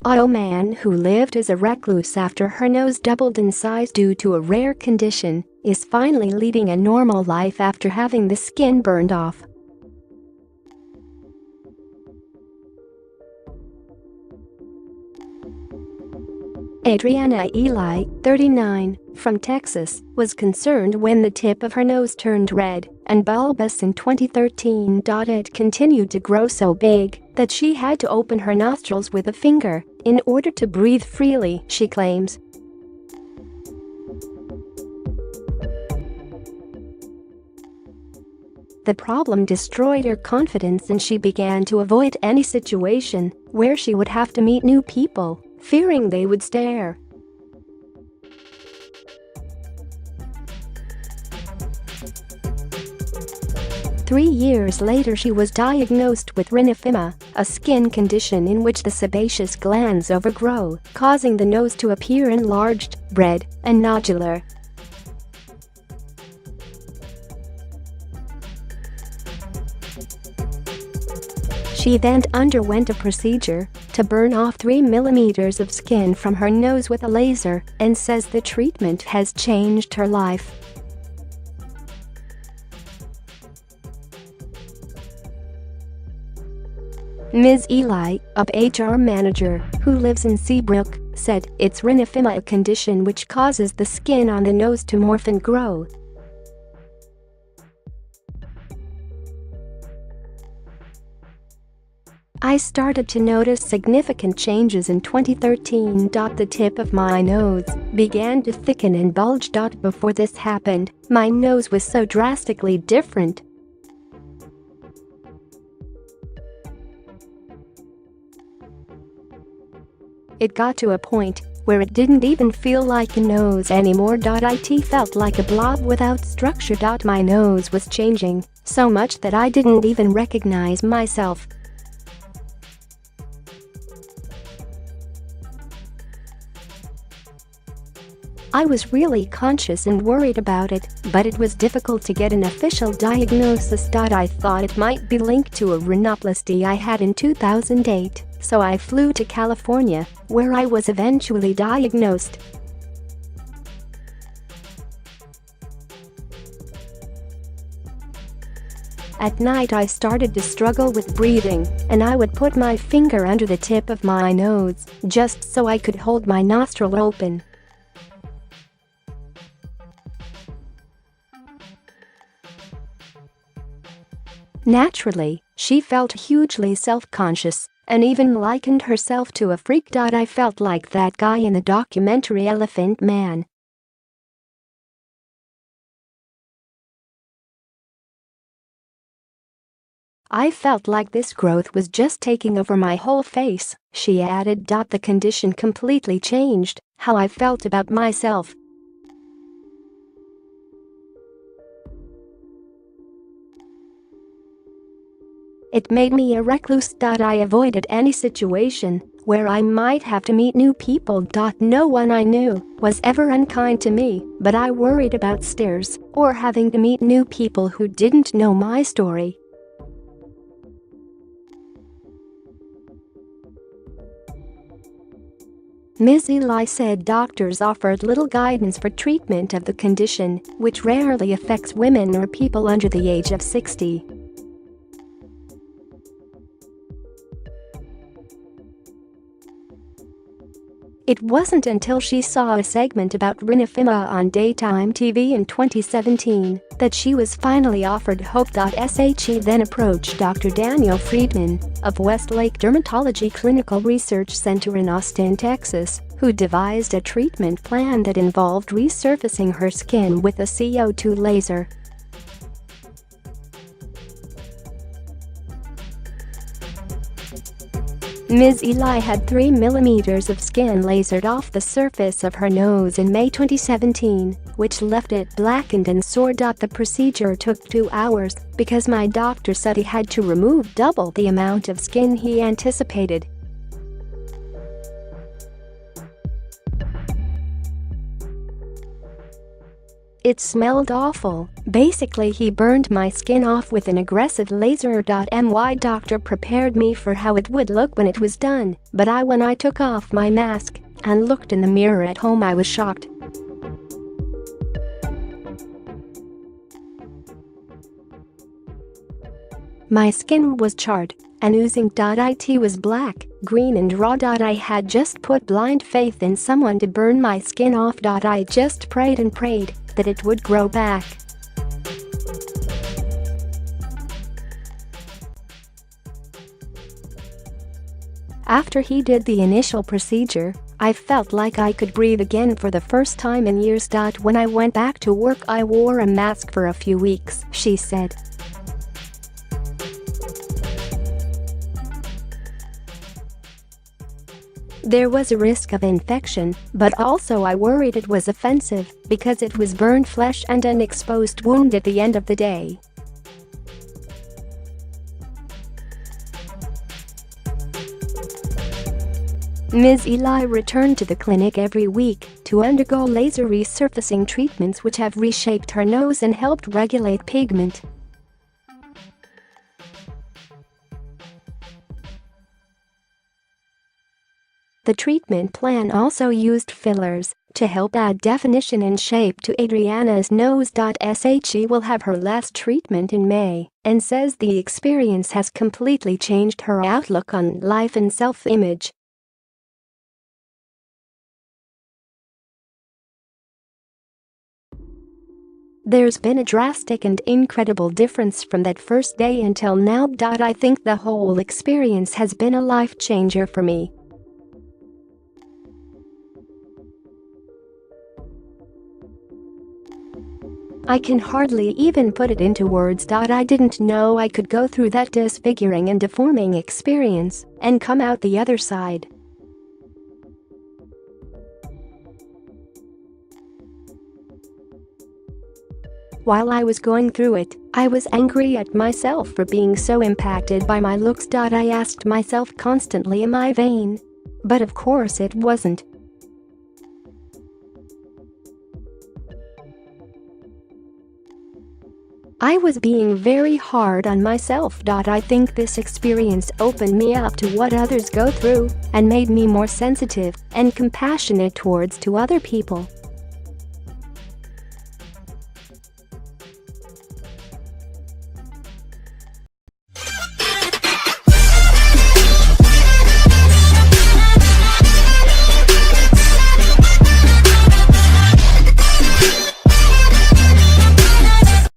Awoman, who lived as a recluse after her nose doubled in size due to a rare condition, is finally leading a normal life after having the skin burned off. Adrianna Ely, 39, from Texas, was concerned when the tip of her nose turned red and bulbous in 2013. It continued to grow so big that she had to open her nostrils with a finger in order to breathe freely, she claims. The problem destroyed her confidence and she began to avoid any situation where she would have to meet new people, fearing they would stare. Three years later she was diagnosed with rhinophyma, a skin condition in which the sebaceous glands overgrow, causing the nose to appear enlarged, red, and nodular. She then underwent a procedure to burn off 3 millimeters of skin from her nose with a laser and says the treatment has changed her life. Ms. Ely, a HR manager who lives in Seabrook, said it's rhinophyma, a condition which causes the skin on the nose to morph and grow. I started to notice significant changes in 2013. The tip of my nose began to thicken and bulge. Before this happened, my nose was so drastically different. It got to a point where it didn't even feel like a nose anymore. It felt like a blob without structure. My nose was changing so much that I didn't even recognize myself. I was really conscious and worried about it, but it was difficult to get an official diagnosis. I thought it might be linked to a rhinoplasty I had in 2008, so I flew to California, where I was eventually diagnosed. At night I started to struggle with breathing, and I would put my finger under the tip of my nose, just so I could hold my nostril open. Naturally, she felt hugely self-conscious and even likened herself to a freak. I felt like that guy in the documentary Elephant Man. I felt like this growth was just taking over my whole face, she added. The condition completely changed how I felt about myself. It made me a recluse. I avoided any situation where I might have to meet new people. No one I knew was ever unkind to me, but I worried about stares or having to meet new people who didn't know my story. Ms. Ely said doctors offered little guidance for treatment of the condition, which rarely affects women or people under the age of 60. It wasn't until she saw a segment about rhinophyma on daytime TV in 2017 that she was finally offered hope. She then approached Dr. Daniel Friedman of Westlake Dermatology Clinical Research Center in Austin, Texas, who devised a treatment plan that involved resurfacing her skin with a CO2 laser. Ms. Ely had 3 millimeters of skin lasered off the surface of her nose in May 2017, which left it blackened and sore. The procedure took 2 hours because my doctor said he had to remove double the amount of skin he anticipated. It smelled awful. Basically, he burned my skin off with an aggressive laser. My doctor prepared me for how it would look when it was done, but when I took off my mask and looked in the mirror at home, I was shocked. My skin was charred and oozing. It was black, green and raw. I had just put blind faith in someone to burn my skin off. I just prayed and prayed that it would grow back. After he did the initial procedure, I felt like I could breathe again for the first time in years. When I went back to work, I wore a mask for a few weeks, she said. There was a risk of infection, but also I worried it was offensive because it was burned flesh and an exposed wound at the end of the day. Ms. Ely returned to the clinic every week to undergo laser resurfacing treatments which have reshaped her nose and helped regulate pigment. The treatment plan also used fillers to help add definition and shape to Adrianna's nose. She will have her last treatment in May and says the experience has completely changed her outlook on life and self-image. There's been a drastic and incredible difference from that first day until now. I think the whole experience has been a life changer for me. I can hardly even put it into words. I didn't know I could go through that disfiguring and deforming experience and come out the other side. While I was going through it, I was angry at myself for being so impacted by my looks. I asked myself constantly, am I vain? But of course it wasn't. I was being very hard on myself. I think this experience opened me up to what others go through and made me more sensitive and compassionate towards other people.